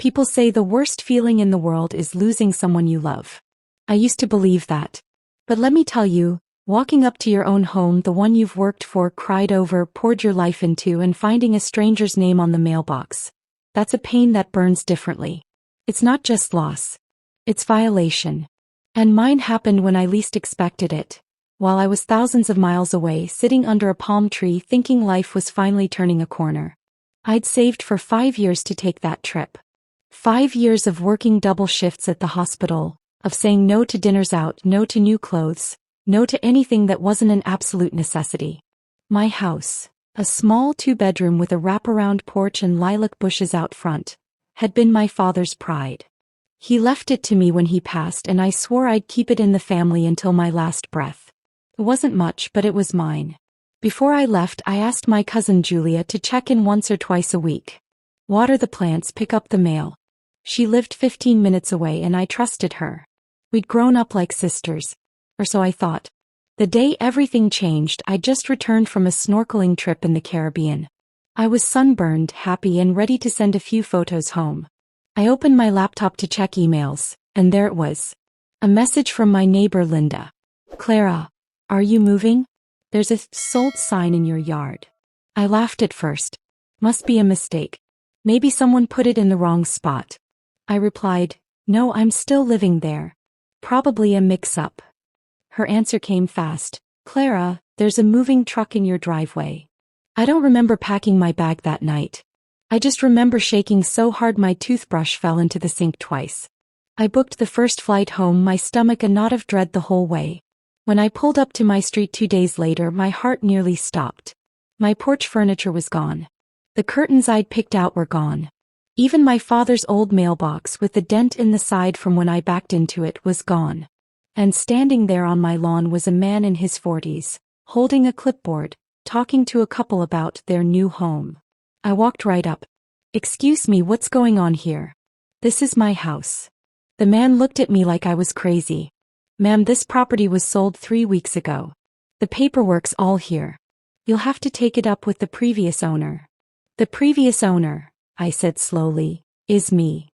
People say the worst feeling in the world is losing someone you love. I used to believe that. But let me tell you, walking up to your own home, the one you've worked for, cried over, poured your life into, and finding a stranger's name on the mailbox, that's a pain that burns differently. It's not just loss. It's violation. And mine happened when I least expected it, while I was thousands of miles away, sitting under a palm tree thinking life was finally turning a corner. I'd saved for 5 years to take that trip. 5 years of working double shifts at the hospital, of saying no to dinners out, no to new clothes, no to anything that wasn't an absolute necessity. My house, a small 2-bedroom with a wraparound porch and lilac bushes out front, had been my father's pride. He left it to me when he passed, and I swore I'd keep it in the family until my last breath. It wasn't much, but it was mine. Before I left, I asked my cousin Julia to check in once or twice a week. Water the plants, pick up the mail. She lived 15 minutes away and I trusted her. We'd grown up like sisters. Or so I thought. The day everything changed, I'd just returned from a snorkeling trip in the Caribbean. I was sunburned, happy, and ready to send a few photos home. I opened my laptop to check emails, and there it was. A message from my neighbor Linda. Clara, are you moving? There's a sold sign in your yard. I laughed at first. Must be a mistake. Maybe someone put it in the wrong spot. I replied, no, I'm still living there. Probably a mix-up. Her answer came fast. Clara, there's a moving truck in your driveway. I don't remember packing my bag that night. I just remember shaking so hard my toothbrush fell into the sink twice. I booked the first flight home, my stomach a knot of dread the whole way. When I pulled up to my street 2 days later, my heart nearly stopped. My porch furniture was gone. The curtains I'd picked out were gone. Even my father's old mailbox with the dent in the side from when I backed into it was gone. And standing there on my lawn was a man in his 40s, holding a clipboard, talking to a couple about their new home. I walked right up. Excuse me, what's going on here? This is my house. The man looked at me like I was crazy. Ma'am, this property was sold 3 weeks ago. The paperwork's all here. You'll have to take it up with the previous owner. The previous owner, I said slowly, is me.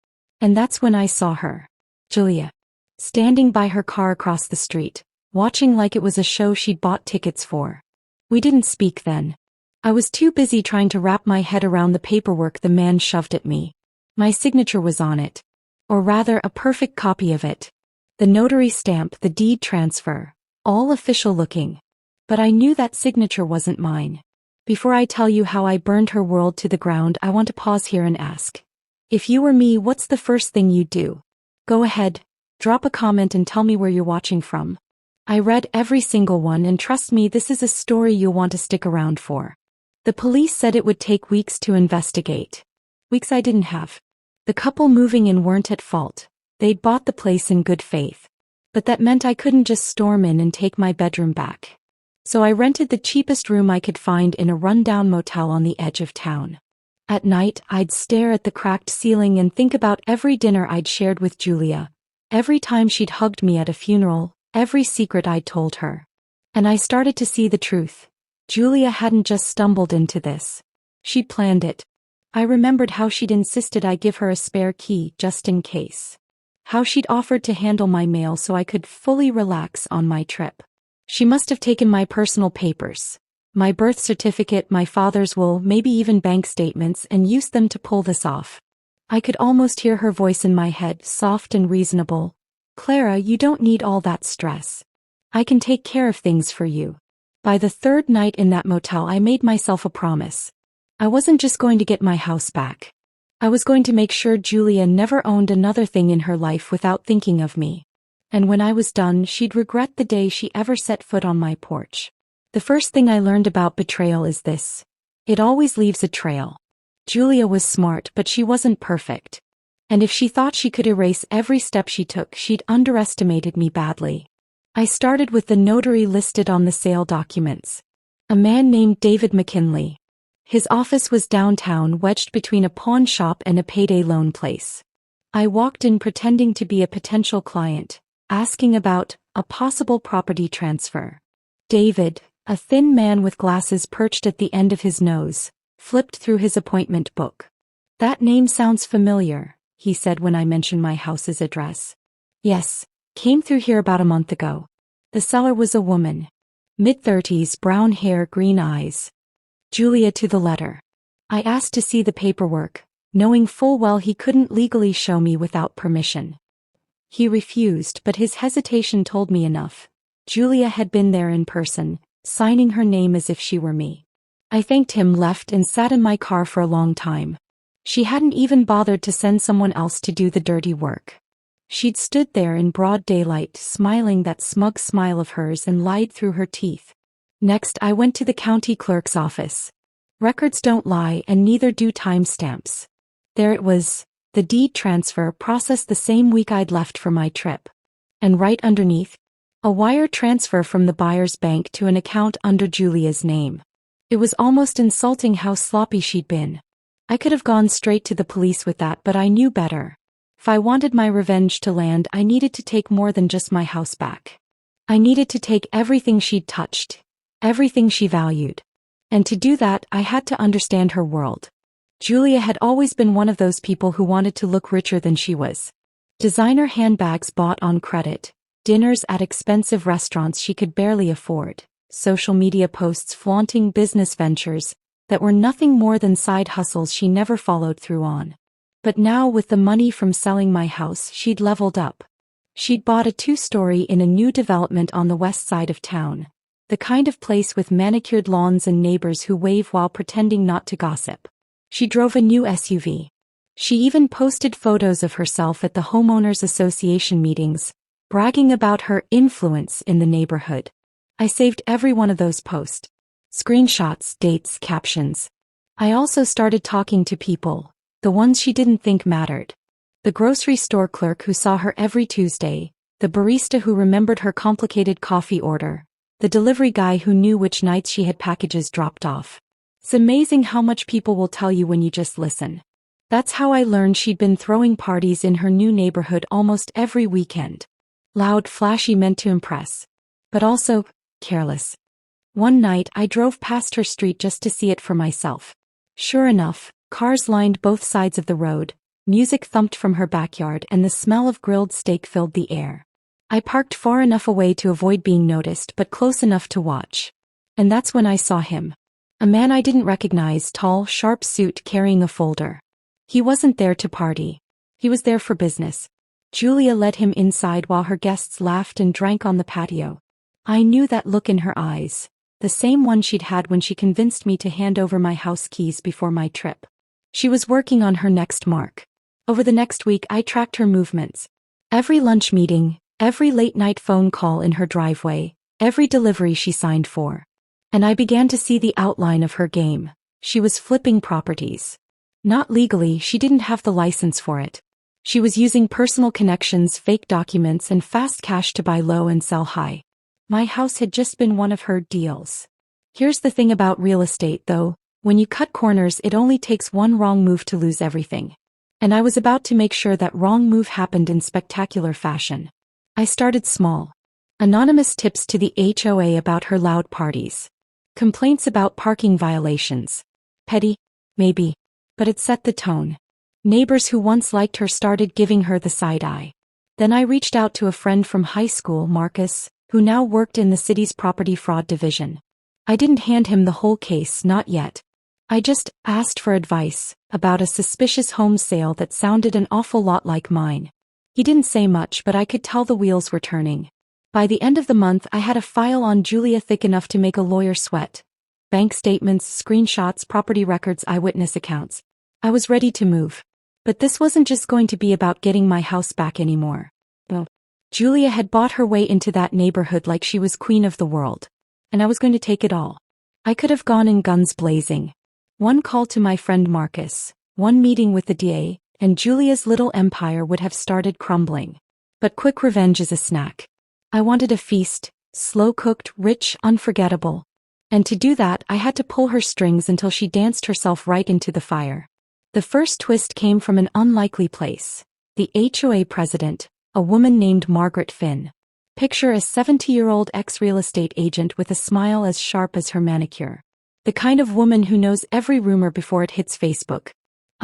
And that's when I saw her. Julia. Standing by her car across the street, watching like it was a show she'd bought tickets for. We didn't speak then. I was too busy trying to wrap my head around the paperwork the man shoved at me. My signature was on it. Or rather, a perfect copy of it. The notary stamp, the deed transfer, all official looking. But I knew that signature wasn't mine. Before I tell you how I burned her world to the ground, I want to pause here and ask. If you were me, what's the first thing you'd do? Go ahead, drop a comment and tell me where you're watching from. I read every single one, and trust me, this is a story you'll want to stick around for. The police said it would take weeks to investigate. Weeks I didn't have. The couple moving in weren't at fault. They'd bought the place in good faith. But that meant I couldn't just storm in and take my bedroom back. So I rented the cheapest room I could find in a rundown motel on the edge of town. At night, I'd stare at the cracked ceiling and think about every dinner I'd shared with Julia, every time she'd hugged me at a funeral, every secret I'd told her. And I started to see the truth. Julia hadn't just stumbled into this. She'd planned it. I remembered how she'd insisted I give her a spare key just in case. How she'd offered to handle my mail so I could fully relax on my trip. She must have taken my personal papers, my birth certificate, my father's will, maybe even bank statements, and used them to pull this off. I could almost hear her voice in my head, soft and reasonable. Clara, you don't need all that stress. I can take care of things for you. By the third night in that motel, I made myself a promise. I wasn't just going to get my house back. I was going to make sure Julia never owned another thing in her life without thinking of me. And when I was done, she'd regret the day she ever set foot on my porch. The first thing I learned about betrayal is this. It always leaves a trail. Julia was smart, but she wasn't perfect. And if she thought she could erase every step she took, she'd underestimated me badly. I started with the notary listed on the sale documents. A man named David McKinley. His office was downtown, wedged between a pawn shop and a payday loan place. I walked in pretending to be a potential client, asking about a possible property transfer. David, a thin man with glasses perched at the end of his nose, flipped through his appointment book. That name sounds familiar, he said when I mentioned my house's address. Yes, came through here about a month ago. The seller was a woman. Mid-30s, brown hair, green eyes. Julia to the letter. I asked to see the paperwork, knowing full well he couldn't legally show me without permission. He refused, but his hesitation told me enough. Julia had been there in person, signing her name as if she were me. I thanked him, left, and sat in my car for a long time. She hadn't even bothered to send someone else to do the dirty work. She'd stood there in broad daylight, smiling that smug smile of hers, and lied through her teeth. Next, I went to the county clerk's office. Records don't lie, and neither do timestamps. There it was, the deed transfer processed the same week I'd left for my trip. And right underneath, a wire transfer from the buyer's bank to an account under Julia's name. It was almost insulting how sloppy she'd been. I could have gone straight to the police with that, but I knew better. If I wanted my revenge to land, I needed to take more than just my house back. I needed to take everything she'd touched, everything she valued. And to do that, I had to understand her world. Julia had always been one of those people who wanted to look richer than she was. Designer handbags bought on credit, dinners at expensive restaurants she could barely afford, social media posts flaunting business ventures that were nothing more than side hustles she never followed through on. But now, with the money from selling my house, she'd leveled up. She'd bought a 2-story in a new development on the west side of town. The kind of place with manicured lawns and neighbors who wave while pretending not to gossip. She drove a new SUV. She even posted photos of herself at the homeowners association meetings, bragging about her influence in the neighborhood. I saved every one of those posts. Screenshots, dates, captions. I also started talking to people, the ones she didn't think mattered. The grocery store clerk who saw her every Tuesday, the barista who remembered her complicated coffee order, the delivery guy who knew which nights she had packages dropped off. It's amazing how much people will tell you when you just listen. That's how I learned she'd been throwing parties in her new neighborhood almost every weekend. Loud, flashy, meant to impress. But also, careless. One night I drove past her street just to see it for myself. Sure enough, cars lined both sides of the road, music thumped from her backyard, and the smell of grilled steak filled the air. I parked far enough away to avoid being noticed, but close enough to watch. And that's when I saw him. A man I didn't recognize, tall, sharp suit, carrying a folder. He wasn't there to party. He was there for business. Julia led him inside while her guests laughed and drank on the patio. I knew that look in her eyes, the same one she'd had when she convinced me to hand over my house keys before my trip. She was working on her next mark. Over the next week, I tracked her movements. Every lunch meeting, every late-night phone call in her driveway, every delivery she signed for. And I began to see the outline of her game. She was flipping properties. Not legally, she didn't have the license for it. She was using personal connections, fake documents, and fast cash to buy low and sell high. My house had just been one of her deals. Here's the thing about real estate, though. When you cut corners, it only takes one wrong move to lose everything. And I was about to make sure that wrong move happened in spectacular fashion. I started small. Anonymous tips to the HOA about her loud parties. Complaints about parking violations. Petty? Maybe. But it set the tone. Neighbors who once liked her started giving her the side eye. Then I reached out to a friend from high school, Marcus, who now worked in the city's property fraud division. I didn't hand him the whole case, not yet. I just asked for advice about a suspicious home sale that sounded an awful lot like mine. He didn't say much, but I could tell the wheels were turning. By the end of the month, I had a file on Julia thick enough to make a lawyer sweat. Bank statements, screenshots, property records, eyewitness accounts. I was ready to move. But this wasn't just going to be about getting my house back anymore. No. Julia had bought her way into that neighborhood like she was queen of the world. And I was going to take it all. I could have gone in guns blazing. One call to my friend Marcus, one meeting with the DA, and Julia's little empire would have started crumbling. But quick revenge is a snack. I wanted a feast, slow-cooked, rich, unforgettable. And to do that, I had to pull her strings until she danced herself right into the fire. The first twist came from an unlikely place. The HOA president, a woman named Margaret Finn. Picture a 70-year-old ex-real estate agent with a smile as sharp as her manicure. The kind of woman who knows every rumor before it hits Facebook.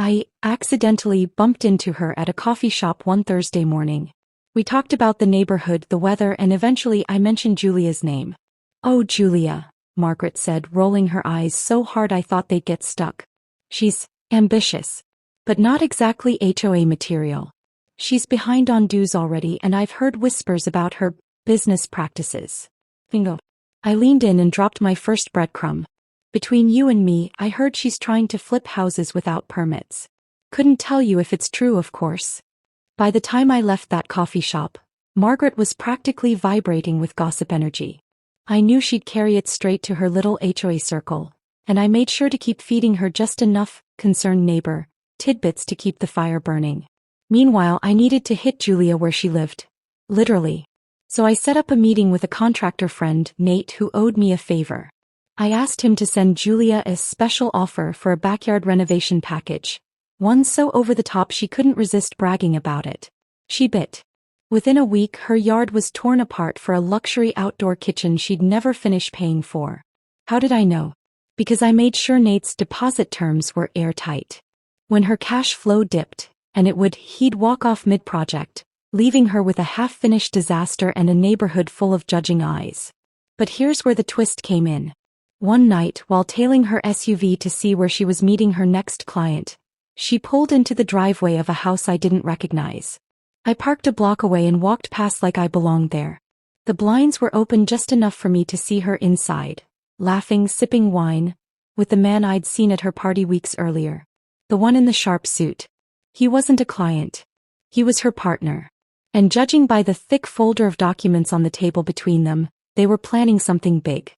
I accidentally bumped into her at a coffee shop one Thursday morning. We talked about the neighborhood, the weather, and eventually I mentioned Julia's name. "Oh, Julia," Margaret said, rolling her eyes so hard I thought they'd get stuck. "She's ambitious. But not exactly HOA material. She's behind on dues already, and I've heard whispers about her business practices." Bingo. I leaned in and dropped my first breadcrumb. "Between you and me, I heard she's trying to flip houses without permits. Couldn't tell you if it's true, of course." By the time I left that coffee shop, Margaret was practically vibrating with gossip energy. I knew she'd carry it straight to her little HOA circle, and I made sure to keep feeding her just enough, concerned neighbor, tidbits to keep the fire burning. Meanwhile, I needed to hit Julia where she lived. Literally. So I set up a meeting with a contractor friend, Nate, who owed me a favor. I asked him to send Julia a special offer for a backyard renovation package. One so over the top she couldn't resist bragging about it. She bit. Within a week, her yard was torn apart for a luxury outdoor kitchen she'd never finish paying for. How did I know? Because I made sure Nate's deposit terms were airtight. When her cash flow dipped, and he'd walk off mid-project, leaving her with a half-finished disaster and a neighborhood full of judging eyes. But here's where the twist came in. One night, while tailing her SUV to see where she was meeting her next client, she pulled into the driveway of a house I didn't recognize. I parked a block away and walked past like I belonged there. The blinds were open just enough for me to see her inside, laughing, sipping wine, with the man I'd seen at her party weeks earlier. The one in the sharp suit. He wasn't a client. He was her partner. And judging by the thick folder of documents on the table between them, they were planning something big.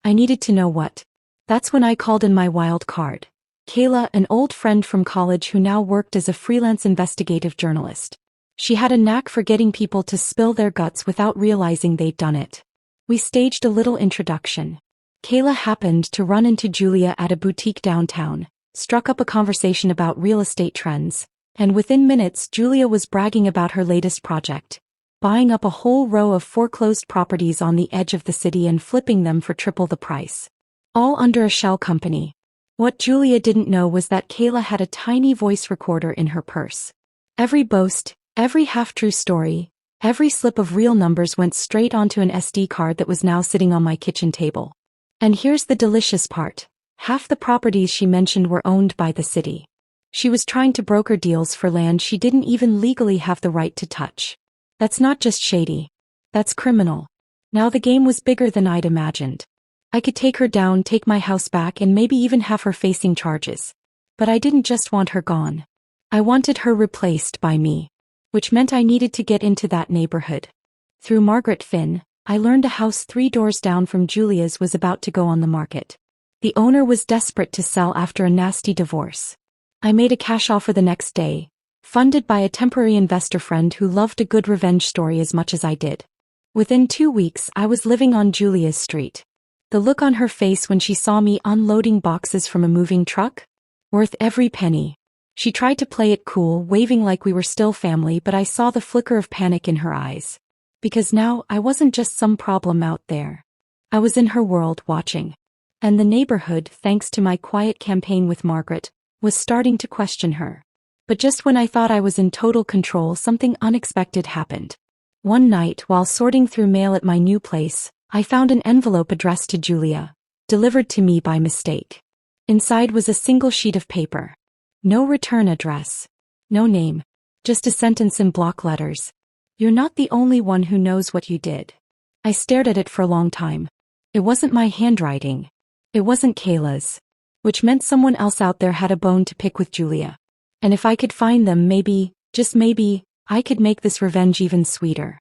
I needed to know what. That's when I called in my wild card. Kayla, an old friend from college who now worked as a freelance investigative journalist. She had a knack for getting people to spill their guts without realizing they'd done it. We staged a little introduction. Kayla happened to run into Julia at a boutique downtown, struck up a conversation about real estate trends, and within minutes Julia was bragging about her latest project. Buying up a whole row of foreclosed properties on the edge of the city and flipping them for triple the price. All under a shell company. What Julia didn't know was that Kayla had a tiny voice recorder in her purse. Every boast, every half-true story, every slip of real numbers went straight onto an SD card that was now sitting on my kitchen table. And here's the delicious part. Half the properties she mentioned were owned by the city. She was trying to broker deals for land she didn't even legally have the right to touch. That's not just shady. That's criminal. Now the game was bigger than I'd imagined. I could take her down, take my house back, and maybe even have her facing charges. But I didn't just want her gone. I wanted her replaced by me. Which meant I needed to get into that neighborhood. Through Margaret Finn, I learned a house 3 doors down from Julia's was about to go on the market. The owner was desperate to sell after a nasty divorce. I made a cash offer the next day, funded by a temporary investor friend who loved a good revenge story as much as I did. Within 2 weeks, I was living on Julia's street. The look on her face when she saw me unloading boxes from a moving truck? Worth every penny. She tried to play it cool, waving like we were still family, but I saw the flicker of panic in her eyes. Because now, I wasn't just some problem out there. I was in her world, watching. And the neighborhood, thanks to my quiet campaign with Margaret, was starting to question her. But just when I thought I was in total control, something unexpected happened. One night, while sorting through mail at my new place, I found an envelope addressed to Julia, delivered to me by mistake. Inside was a single sheet of paper. No return address. No name. Just a sentence in block letters. "You're not the only one who knows what you did." I stared at it for a long time. It wasn't my handwriting. It wasn't Kayla's. Which meant someone else out there had a bone to pick with Julia. And if I could find them, maybe, just maybe, I could make this revenge even sweeter.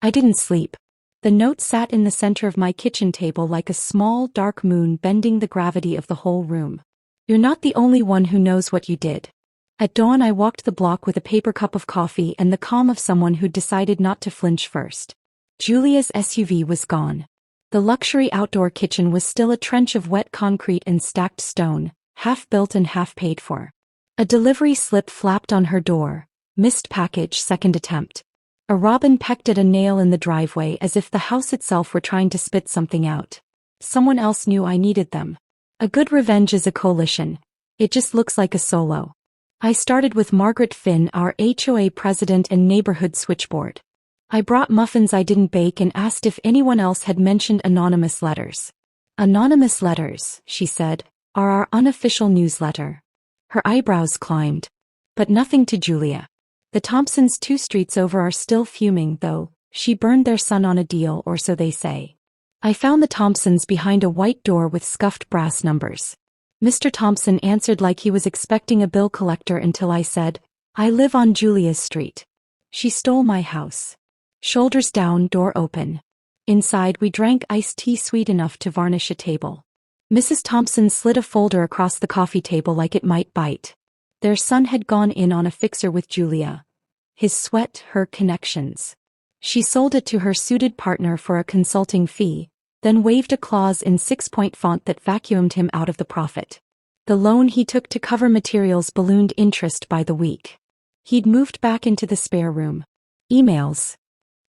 I didn't sleep. The note sat in the center of my kitchen table like a small, dark moon bending the gravity of the whole room. "You're not the only one who knows what you did." At dawn I walked the block with a paper cup of coffee and the calm of someone who'd decided not to flinch first. Julia's SUV was gone. The luxury outdoor kitchen was still a trench of wet concrete and stacked stone, half built and half paid for. A delivery slip flapped on her door. "Missed package, second attempt." A robin pecked at a nail in the driveway as if the house itself were trying to spit something out. Someone else knew I needed them. A good revenge is a coalition. It just looks like a solo. I started with Margaret Finn, our HOA president and neighborhood switchboard. I brought muffins I didn't bake and asked if anyone else had mentioned anonymous letters. Anonymous letters, she said, are our unofficial newsletter. Her eyebrows climbed. But nothing to Julia. The Thompsons 2 streets over are still fuming, though. She burned their son on a deal, or so they say. I found the Thompsons behind a white door with scuffed brass numbers. Mr. Thompson answered like he was expecting a bill collector until I said, I live on Julia's street. She stole my house. Shoulders down, door open. Inside we drank iced tea sweet enough to varnish a table. Mrs. Thompson slid a folder across the coffee table like it might bite. Their son had gone in on a fixer with Julia. His sweat, her connections. She sold it to her suited partner for a consulting fee, then waved a clause in 6-point font that vacuumed him out of the profit. The loan he took to cover materials ballooned interest by the week. He'd moved back into the spare room. Emails?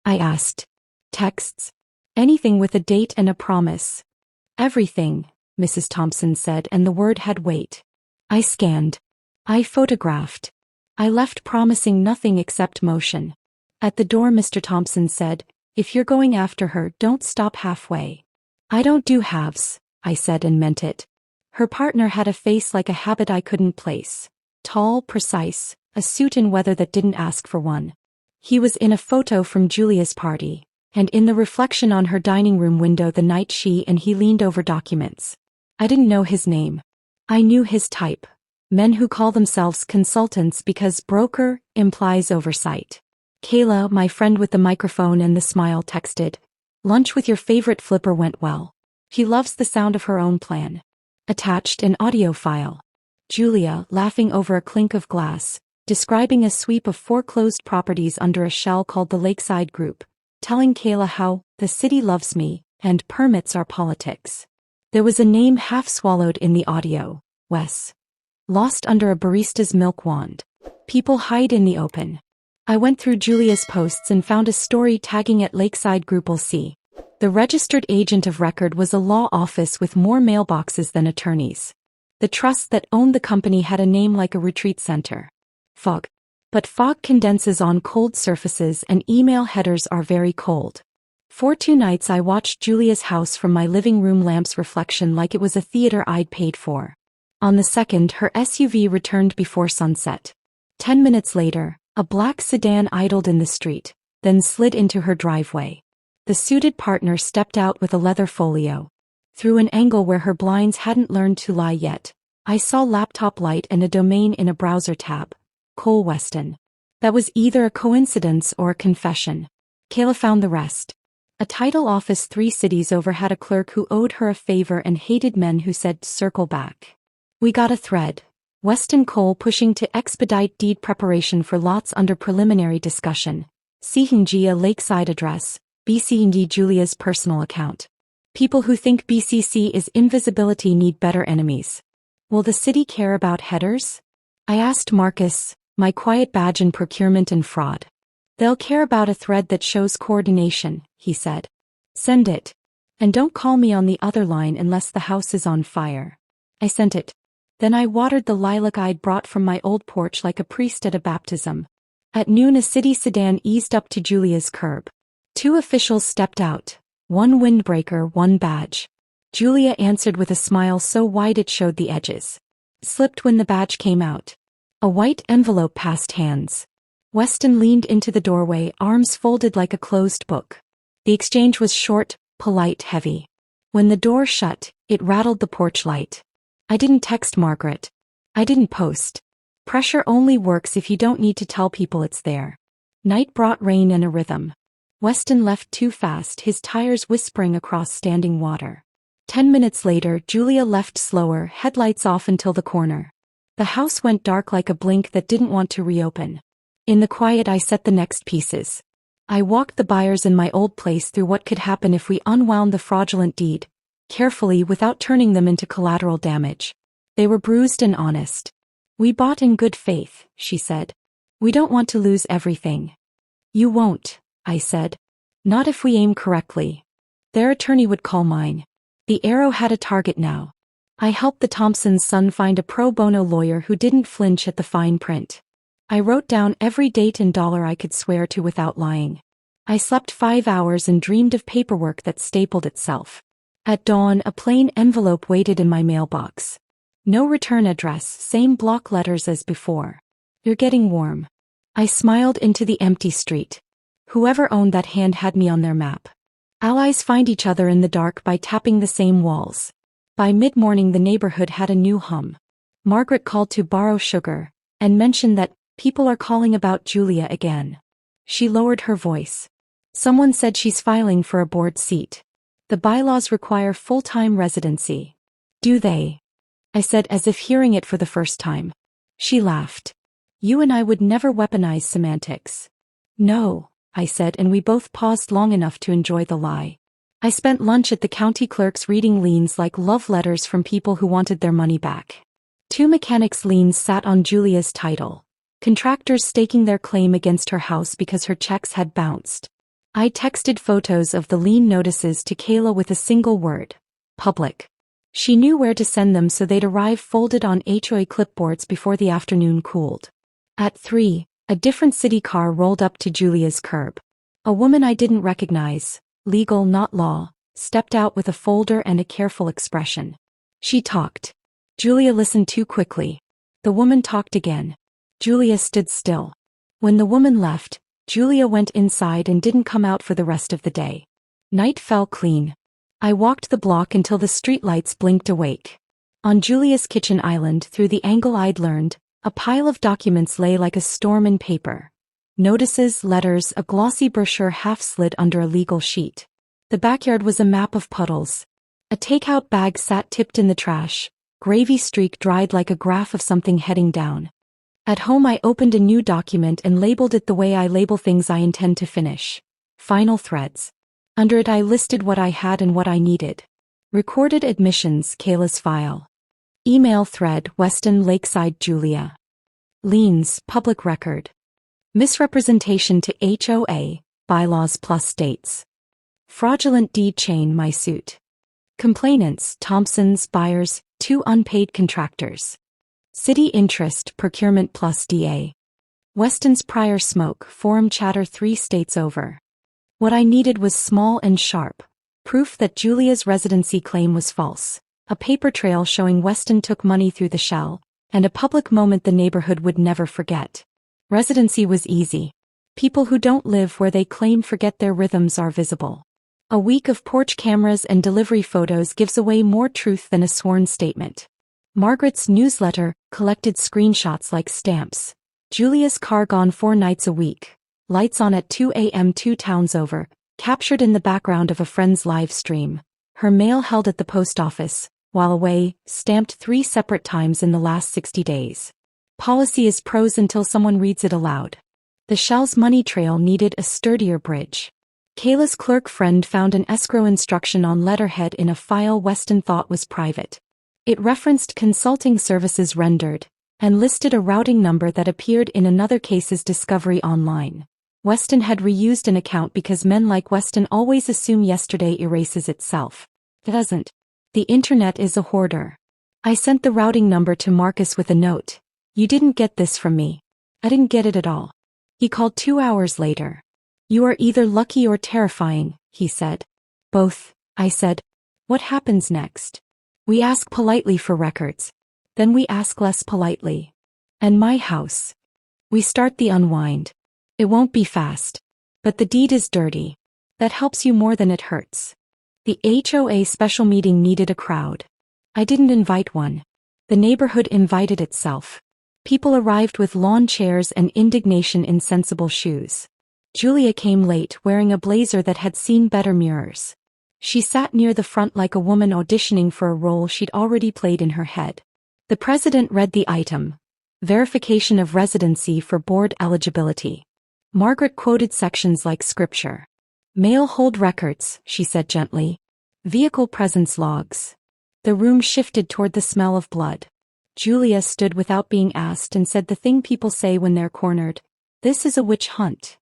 I asked. Texts? Anything with a date and a promise? Everything, Mrs. Thompson said, and the word had weight. I scanned. I photographed. I left promising nothing except motion. At the door Mr. Thompson said, if you're going after her, don't stop halfway. I don't do halves, I said and meant it. Her partner had a face like a habit I couldn't place. Tall, precise, a suit in weather that didn't ask for one. He was in a photo from Julia's party, and in the reflection on her dining room window the night she and he leaned over documents. I didn't know his name. I knew his type. Men who call themselves consultants because broker implies oversight. Kayla, my friend with the microphone and the smile, texted, lunch with your favorite flipper went well. He loves the sound of her own plan. Attached an audio file. Julia, laughing over a clink of glass, describing a sweep of foreclosed properties under a shell called the Lakeside Group, telling Kayla how the city loves me and permits our politics. There was a name half swallowed in the audio, Wes. Lost under a barista's milk wand. People hide in the open. I went through Julia's posts and found a story tagging at Lakeside Group LC. The registered agent of record was a law office with more mailboxes than attorneys. The trust that owned the company had a name like a retreat center. Fog. But fog condenses on cold surfaces and email headers are very cold. For 2 nights I watched Julia's house from my living room lamp's reflection like it was a theater I'd paid for. On the second, her SUV returned before sunset. 10 minutes later, a black sedan idled in the street, then slid into her driveway. The suited partner stepped out with a leather folio. Through an angle where her blinds hadn't learned to lie yet, I saw laptop light and a domain in a browser tab. Weston. That was either a coincidence or a confession. Kayla found the rest. A title office 3 cities over had a clerk who owed her a favor and hated men who said, circle back. We got a thread. Weston Cole pushing to expedite deed preparation for lots under preliminary discussion. CNG a lakeside address, BCNG Julia's personal account. People who think BCC is invisibility need better enemies. Will the city care about headers? I asked Marcus, my quiet badge in procurement and fraud. They'll care about a thread that shows coordination, he said. Send it. And don't call me on the other line unless the house is on fire. I sent it. Then I watered the lilac I'd brought from my old porch like a priest at a baptism. At noon a city sedan eased up to Julia's curb. 2 officials stepped out. 1 windbreaker, 1 badge. Julia answered with a smile so wide it showed the edges. Slipped when the badge came out. A white envelope passed hands. Weston leaned into the doorway, arms folded like a closed book. The exchange was short, polite, heavy. When the door shut, it rattled the porch light. I didn't text Margaret. I didn't post. Pressure only works if you don't need to tell people it's there. Night brought rain and a rhythm. Weston left too fast, his tires whispering across standing water. 10 minutes later, Julia left slower, headlights off until the corner. The house went dark like a blink that didn't want to reopen. In the quiet I set the next pieces. I walked the buyers in my old place through what could happen if we unwound the fraudulent deed, carefully without turning them into collateral damage. They were bruised and honest. We bought in good faith, she said. We don't want to lose everything. You won't, I said. Not if we aim correctly. Their attorney would call mine. The arrow had a target now. I helped the Thompsons' son find a pro bono lawyer who didn't flinch at the fine print. I wrote down every date and dollar I could swear to without lying. I slept 5 hours and dreamed of paperwork that stapled itself. At dawn, a plain envelope waited in my mailbox. No return address, same block letters as before. You're getting warm. I smiled into the empty street. Whoever owned that hand had me on their map. Allies find each other in the dark by tapping the same walls. By mid-morning the neighborhood had a new hum. Margaret called to borrow sugar, and mentioned that people are calling about Julia again. She lowered her voice. Someone said she's filing for a board seat. The bylaws require full-time residency. Do they? I said as if hearing it for the first time. She laughed. You and I would never weaponize semantics. No, I said, and we both paused long enough to enjoy the lie. I spent lunch at the county clerk's reading liens like love letters from people who wanted their money back. 2 mechanics' liens sat on Julia's title. Contractors staking their claim against her house because her checks had bounced. I texted photos of the lien notices to Kayla with a single word. Public. She knew where to send them so they'd arrive folded on HOA clipboards before the afternoon cooled. At 3, a different city car rolled up to Julia's curb. A woman I didn't recognize, legal not law, stepped out with a folder and a careful expression. She talked. Julia listened too quickly. The woman talked again. Julia stood still. When the woman left, Julia went inside and didn't come out for the rest of the day. Night fell clean. I walked the block until the streetlights blinked awake. On Julia's kitchen island, through the angle I'd learned, a pile of documents lay like a storm in paper. Notices, letters, a glossy brochure half slid under a legal sheet. The backyard was a map of puddles. A takeout bag sat tipped in the trash, gravy streak dried like a graph of something heading down. At home I opened a new document and labeled it the way I label things I intend to finish. Final threads. Under it I listed what I had and what I needed. Recorded admissions, Kayla's file. Email thread, Weston Lakeside Julia. Liens, public record. Misrepresentation to HOA, bylaws plus dates. Fraudulent deed chain, my suit. Complainants, Thompsons, buyers, 2 unpaid contractors. City interest, procurement plus DA. Weston's prior smoke, forum chatter 3 states over. What I needed was small and sharp. Proof that Julia's residency claim was false. A paper trail showing Weston took money through the shell, and a public moment the neighborhood would never forget. Residency was easy. People who don't live where they claim forget their rhythms are visible. A week of porch cameras and delivery photos gives away more truth than a sworn statement. Margaret's newsletter collected screenshots like stamps. Julia's car gone 4 nights a week. Lights on at 2 a.m. 2 towns over, captured in the background of a friend's live stream. Her mail held at the post office, while away, stamped 3 separate times in the last 60 days. Policy is prose until someone reads it aloud. The shell's money trail needed a sturdier bridge. Kayla's clerk friend found an escrow instruction on letterhead in a file Weston thought was private. It referenced consulting services rendered, and listed a routing number that appeared in another case's discovery online. Weston had reused an account because men like Weston always assume yesterday erases itself. It doesn't. The internet is a hoarder. I sent the routing number to Marcus with a note. You didn't get this from me. I didn't get it at all. He called 2 hours later. You are either lucky or terrifying, he said. Both, I said. What happens next? We ask politely for records. Then we ask less politely. And my house. We start the unwind. It won't be fast. But the deed is dirty. That helps you more than it hurts. The HOA special meeting needed a crowd. I didn't invite one. The neighborhood invited itself. People arrived with lawn chairs and indignation in sensible shoes. Julia came late wearing a blazer that had seen better mirrors. She sat near the front like a woman auditioning for a role she'd already played in her head. The president read the item. Verification of residency for board eligibility. Margaret quoted sections like scripture. Mail hold records, she said gently. Vehicle presence logs. The room shifted toward the smell of blood. Julia stood without being asked and said the thing people say when they're cornered. This is a witch hunt.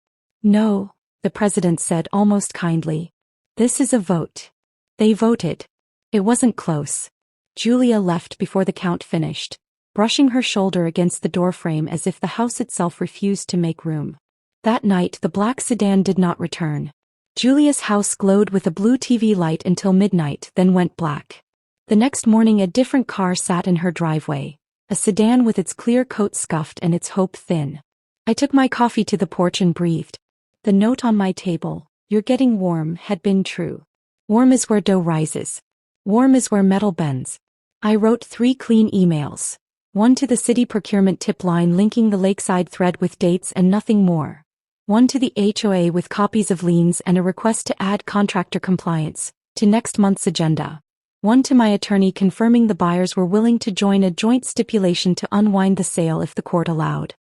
No, the president said almost kindly. This is a vote. They voted. It wasn't close. Julia left before the count finished, brushing her shoulder against the doorframe as if the house itself refused to make room. That night the black sedan did not return. Julia's house glowed with a blue TV light until midnight, then went black. The next morning a different car sat in her driveway, a sedan with its clear coat scuffed and its hope thin. I took my coffee to the porch and breathed. The note on my table, "You're getting warm," had been true. Warm is where dough rises. Warm is where metal bends. I wrote 3 clean emails. One to the city procurement tip line linking the Lakeside thread with dates and nothing more. One to the HOA with copies of liens and a request to add contractor compliance to next month's agenda. One to my attorney confirming the buyers were willing to join a joint stipulation to unwind the sale if the court allowed.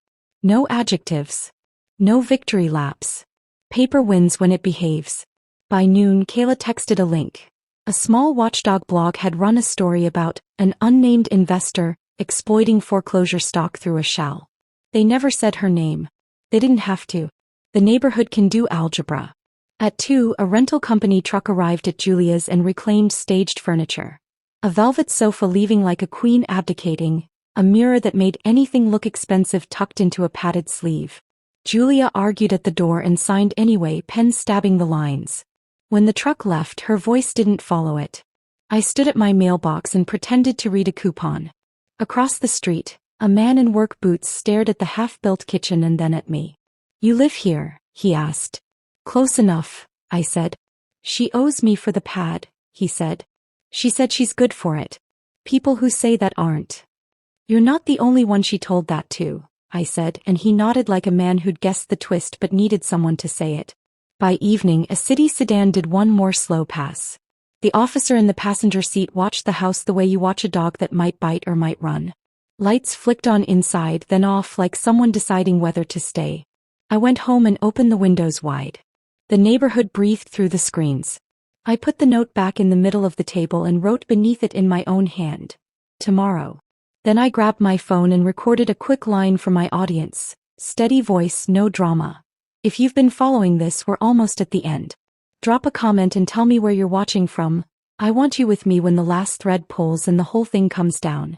No adjectives. No victory laps. Paper wins when it behaves. By noon, Kayla texted a link. A small watchdog blog had run a story about an unnamed investor exploiting foreclosure stock through a shell. They never said her name. They didn't have to. The neighborhood can do algebra. At 2, a rental company truck arrived at Julia's and reclaimed staged furniture. A velvet sofa leaving like a queen abdicating, a mirror that made anything look expensive tucked into a padded sleeve. Julia argued at the door and signed anyway, pen stabbing the lines. When the truck left, her voice didn't follow it. I stood at my mailbox and pretended to read a coupon. Across the street, a man in work boots stared at the half-built kitchen and then at me. "You live here?" he asked. "Close enough," I said. "She owes me for the pad," he said. "She said she's good for it. People who say that aren't." "You're not the only one she told that to," I said, and he nodded like a man who'd guessed the twist but needed someone to say it. By evening, a city sedan did one more slow pass. The officer in the passenger seat watched the house the way you watch a dog that might bite or might run. Lights flicked on inside, then off like someone deciding whether to stay. I went home and opened the windows wide. The neighborhood breathed through the screens. I put the note back in the middle of the table and wrote beneath it in my own hand, "Tomorrow." Then I grabbed my phone and recorded a quick line for my audience. Steady voice, no drama. If you've been following this, we're almost at the end. Drop a comment and tell me where you're watching from. I want you with me when the last thread pulls and the whole thing comes down.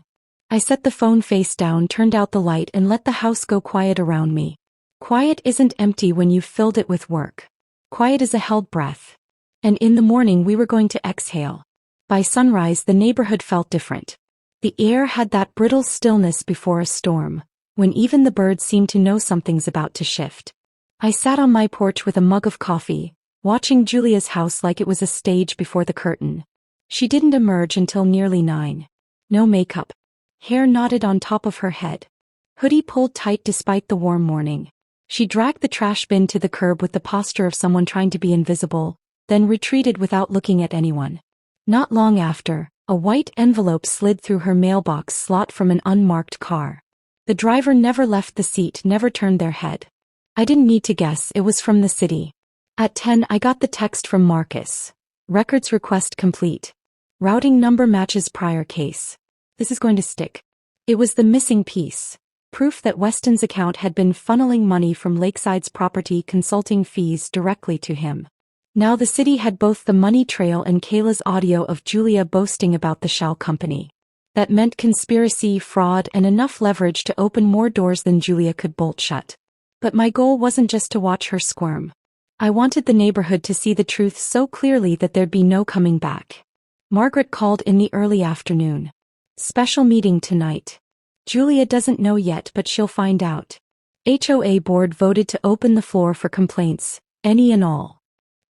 I set the phone face down, turned out the light, and let the house go quiet around me. Quiet isn't empty when you've filled it with work. Quiet is a held breath. And in the morning we were going to exhale. By sunrise the neighborhood felt different. The air had that brittle stillness before a storm, when even the birds seemed to know something's about to shift. I sat on my porch with a mug of coffee, watching Julia's house like it was a stage before the curtain. She didn't emerge until nearly 9. No makeup. Hair knotted on top of her head. Hoodie pulled tight despite the warm morning. She dragged the trash bin to the curb with the posture of someone trying to be invisible, then retreated without looking at anyone. Not long after, a white envelope slid through her mailbox slot from an unmarked car. The driver never left the seat, never turned their head. I didn't need to guess, it was from the city. At 10 I got the text from Marcus. Records request complete. Routing number matches prior case. This is going to stick. It was the missing piece. Proof that Weston's account had been funneling money from Lakeside's property consulting fees directly to him. Now the city had both the money trail and Kayla's audio of Julia boasting about the shell company. That meant conspiracy, fraud, and enough leverage to open more doors than Julia could bolt shut. But my goal wasn't just to watch her squirm. I wanted the neighborhood to see the truth so clearly that there'd be no coming back. Margaret called in the early afternoon. "Special meeting tonight. Julia doesn't know yet, but she'll find out. HOA board voted to open the floor for complaints, any and all."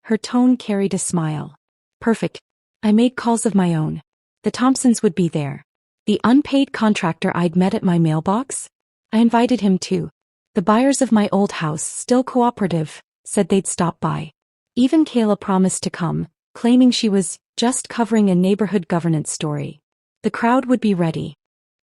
Her tone carried a smile. "Perfect. I made calls of my own. The Thompsons would be there. The unpaid contractor I'd met at my mailbox? I invited him too. The buyers of my old house, still cooperative, said they'd stop by. Even Kayla promised to come, claiming she was just covering a neighborhood governance story. The crowd would be ready.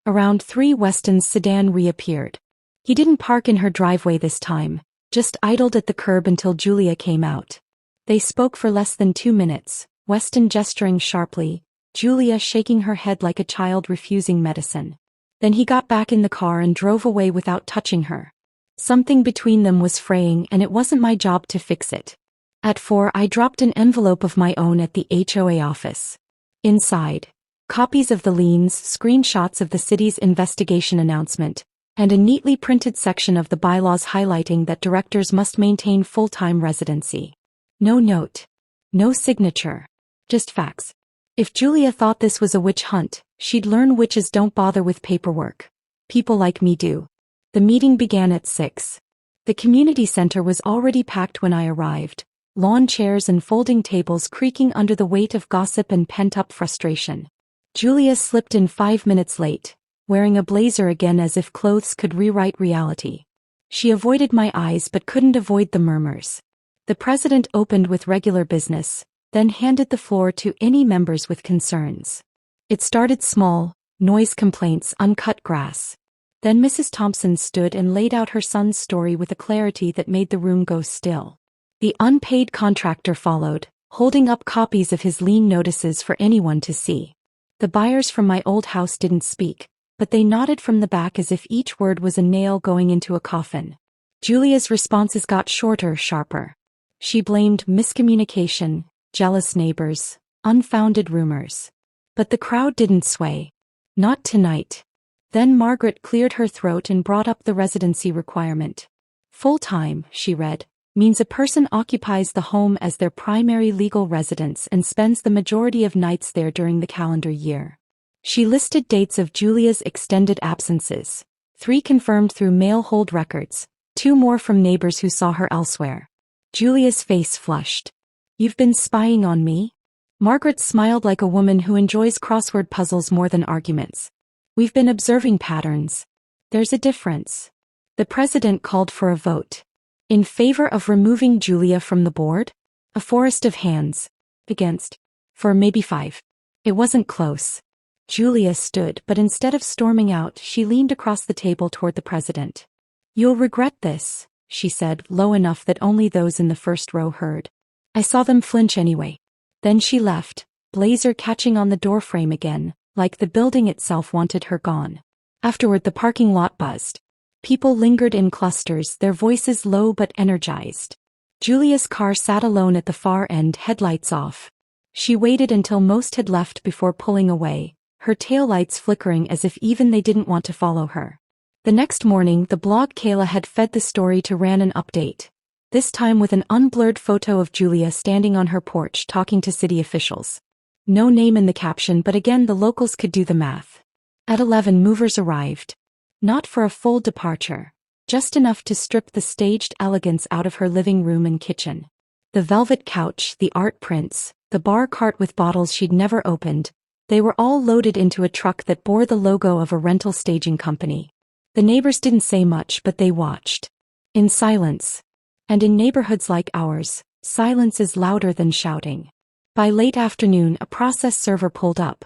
Around 3 Weston's sedan reappeared. He didn't park in her driveway this time, just idled at the curb until Julia came out. They spoke for less than 2 minutes, Weston gesturing sharply, Julia shaking her head like a child refusing medicine. Then he got back in the car and drove away without touching her. Something between them was fraying and it wasn't my job to fix it. At 4 I dropped an envelope of my own at the HOA office. Inside, Copies of the liens, screenshots of the city's investigation announcement, and a neatly printed section of the bylaws highlighting that directors must maintain full-time residency. No note. No signature. Just facts. If Julia thought this was a witch hunt, she'd learn witches don't bother with paperwork. People like me do. The meeting began at 6. The community center was already packed when I arrived, lawn chairs and folding tables creaking under the weight of gossip and pent-up frustration. Julia slipped in 5 minutes late, wearing a blazer again as if clothes could rewrite reality. She avoided my eyes but couldn't avoid the murmurs. The president opened with regular business, then handed the floor to any members with concerns. It started small, noise complaints, uncut grass. Then Mrs. Thompson stood and laid out her son's story with a clarity that made the room go still. The unpaid contractor followed, holding up copies of his lien notices for anyone to see. The buyers from my old house didn't speak, but they nodded from the back as if each word was a nail going into a coffin. Julia's responses got shorter, sharper. She blamed miscommunication, jealous neighbors, unfounded rumors. But the crowd didn't sway. Not tonight. Then Margaret cleared her throat and brought up the residency requirement. Full-time, she read, means a person occupies the home as their primary legal residence and spends the majority of nights there during the calendar year. She listed dates of Julia's extended absences. 3 confirmed through mail hold records, 2 more from neighbors who saw her elsewhere. Julia's face flushed. "You've been spying on me?" Margaret smiled like a woman who enjoys crossword puzzles more than arguments. "We've been observing patterns. There's a difference." The president called for a vote. In favor of removing Julia from the board? A forest of hands. Against? For maybe 5. It wasn't close. Julia stood, but instead of storming out, she leaned across the table toward the president. "You'll regret this," she said, low enough that only those in the first row heard. I saw them flinch anyway. Then she left, blazer catching on the doorframe again, like the building itself wanted her gone. Afterward the parking lot buzzed. People lingered in clusters, their voices low but energized. Julia's car sat alone at the far end, headlights off. She waited until most had left before pulling away, her taillights flickering as if even they didn't want to follow her. The next morning, the blog Kayla had fed the story to ran an update. This time with an unblurred photo of Julia standing on her porch talking to city officials. No name in the caption, but again the locals could do the math. At 11, movers arrived. Not for a full departure. Just enough to strip the staged elegance out of her living room and kitchen. The velvet couch, the art prints, the bar cart with bottles she'd never opened, they were all loaded into a truck that bore the logo of a rental staging company. The neighbors didn't say much, but they watched. In silence. And in neighborhoods like ours, silence is louder than shouting. By late afternoon, a process server pulled up.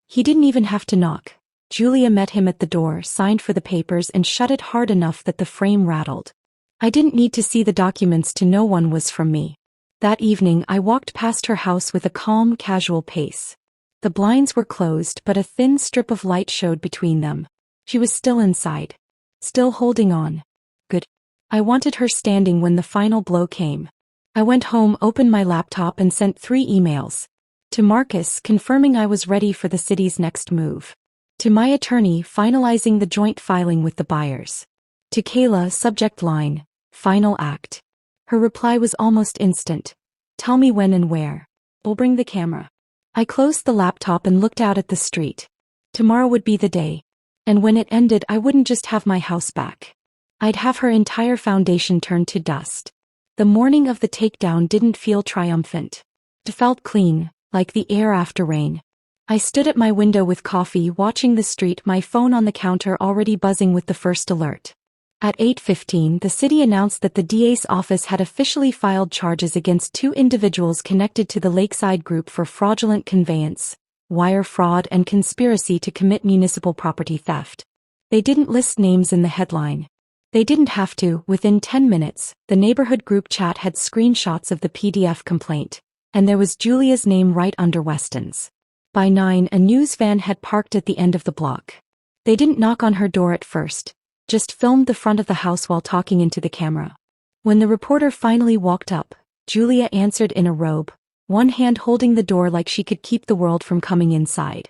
He didn't even have to knock. Julia met him at the door, signed for the papers, and shut it hard enough that the frame rattled. I didn't need to see the documents to know one was from me. That evening, I walked past her house with a calm, casual pace. The blinds were closed, but a thin strip of light showed between them. She was still inside. Still holding on. Good. I wanted her standing when the final blow came. I went home, opened my laptop, and sent 3 emails. To Marcus, confirming I was ready for the city's next move. To my attorney, finalizing the joint filing with the buyers. To Kayla, subject line, final act. Her reply was almost instant. Tell me when and where. We'll bring the camera. I closed the laptop and looked out at the street. Tomorrow would be the day. And when it ended, I wouldn't just have my house back. I'd have her entire foundation turned to dust. The morning of the takedown didn't feel triumphant. It felt clean, like the air after rain. I stood at my window with coffee, watching the street, my phone on the counter already buzzing with the first alert. At 8:15, the city announced that the DA's office had officially filed charges against 2 individuals connected to the Lakeside Group for fraudulent conveyance, wire fraud, and conspiracy to commit municipal property theft. They didn't list names in the headline. They didn't have to. Within 10 minutes, the neighborhood group chat had screenshots of the PDF complaint, and there was Julia's name right under Weston's. By 9, a news van had parked at the end of the block. They didn't knock on her door at first, just filmed the front of the house while talking into the camera. When the reporter finally walked up, Julia answered in a robe, one hand holding the door like she could keep the world from coming inside.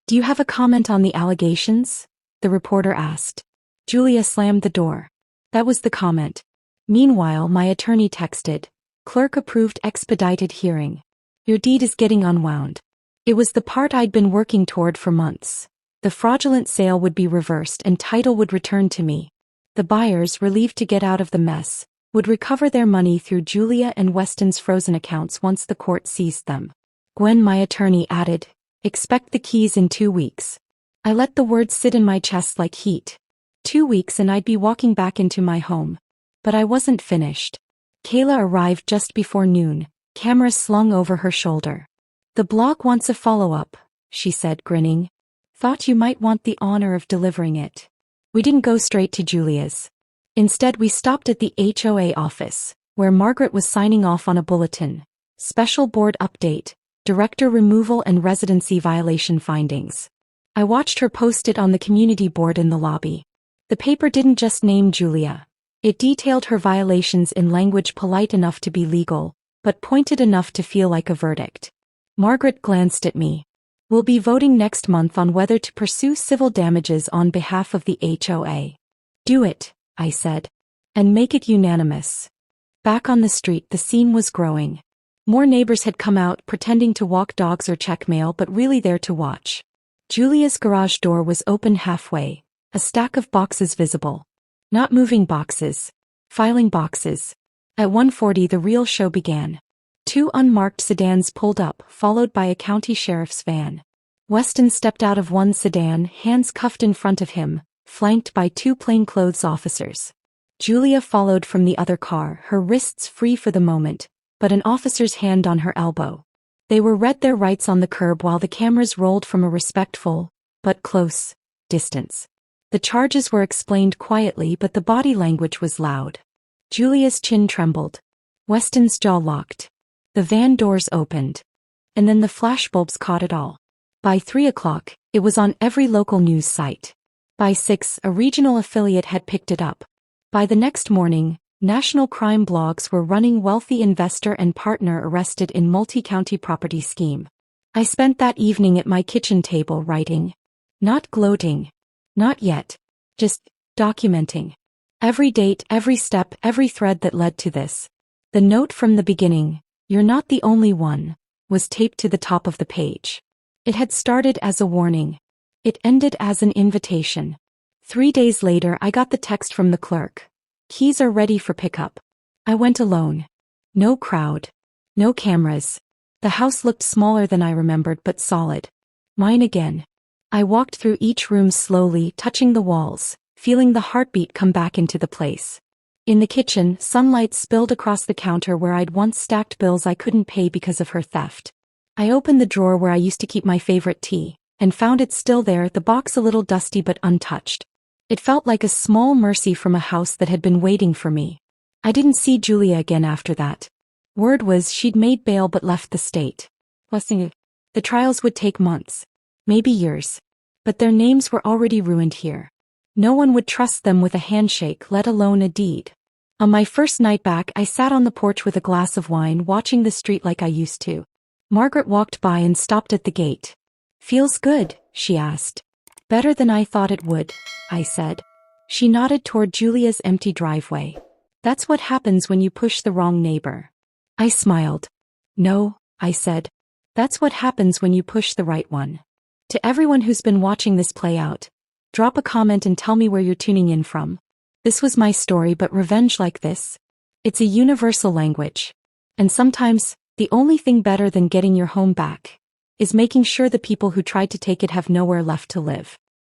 Do you have a comment on the allegations? The reporter asked. Julia slammed the door. That was the comment. Meanwhile, my attorney texted. Clerk approved expedited hearing. Your deed is getting unwound. It was the part I'd been working toward for months. The fraudulent sale would be reversed and title would return to me. The buyers, relieved to get out of the mess, would recover their money through Julia and Weston's frozen accounts once the court seized them. Gwen, my attorney, added, expect the keys in 2 weeks. I let the words sit in my chest like heat. 2 weeks and I'd be walking back into my home. But I wasn't finished. Kayla arrived just before noon, camera slung over her shoulder. The blog wants a follow-up, she said, grinning. Thought you might want the honor of delivering it. We didn't go straight to Julia's. Instead, we stopped at the HOA office, where Margaret was signing off on a bulletin. Special board update, director removal and residency violation findings. I watched her post it on the community board in the lobby. The paper didn't just name Julia. It detailed her violations in language polite enough to be legal, but pointed enough to feel like a verdict. Margaret glanced at me. We'll be voting next month on whether to pursue civil damages on behalf of the HOA. Do it, I said. And make it unanimous. Back on the street, the scene was growing. More neighbors had come out pretending to walk dogs or check mail but really there to watch. Julia's garage door was open halfway, a stack of boxes visible. Not moving boxes. Filing boxes. At 1:40 the real show began. 2 unmarked sedans pulled up, followed by a county sheriff's van. Weston stepped out of one sedan, hands cuffed in front of him, flanked by 2 plainclothes officers. Julia followed from the other car, her wrists free for the moment, but an officer's hand on her elbow. They were read their rights on the curb while the cameras rolled from a respectful, but close, distance. The charges were explained quietly but the body language was loud. Julia's chin trembled. Weston's jaw locked. The van doors opened. And then the flashbulbs caught it all. By 3 o'clock, it was on every local news site. By 6, a regional affiliate had picked it up. By the next morning, national crime blogs were running wealthy investor and partner arrested in multi-county property scheme. I spent that evening at my kitchen table writing. Not gloating. Not yet. Just documenting. Every date, every step, every thread that led to this. The note from the beginning, "You're not the only one," was taped to the top of the page. It had started as a warning. It ended as an invitation. 3 days later I got the text from the clerk. Keys are ready for pickup. I went alone. No crowd. No cameras. The house looked smaller than I remembered but solid. Mine again. I walked through each room slowly, touching the walls, feeling the heartbeat come back into the place. In the kitchen, sunlight spilled across the counter where I'd once stacked bills I couldn't pay because of her theft. I opened the drawer where I used to keep my favorite tea, and found it still there, the box a little dusty but untouched. It felt like a small mercy from a house that had been waiting for me. I didn't see Julia again after that. Word was she'd made bail but left the state. The trials would take months. Maybe years. But their names were already ruined here. No one would trust them with a handshake, let alone a deed. On my first night back, I sat on the porch with a glass of wine, watching the street like I used to. Margaret walked by and stopped at the gate. Feels good, she asked. Better than I thought it would, I said. She nodded toward Julia's empty driveway. That's what happens when you push the wrong neighbor. I smiled. No, I said. That's what happens when you push the right one. To everyone who's been watching this play out, drop a comment and tell me where you're tuning in from. This was my story, but revenge like this, it's a universal language. And sometimes, the only thing better than getting your home back is making sure the people who tried to take it have nowhere left to live.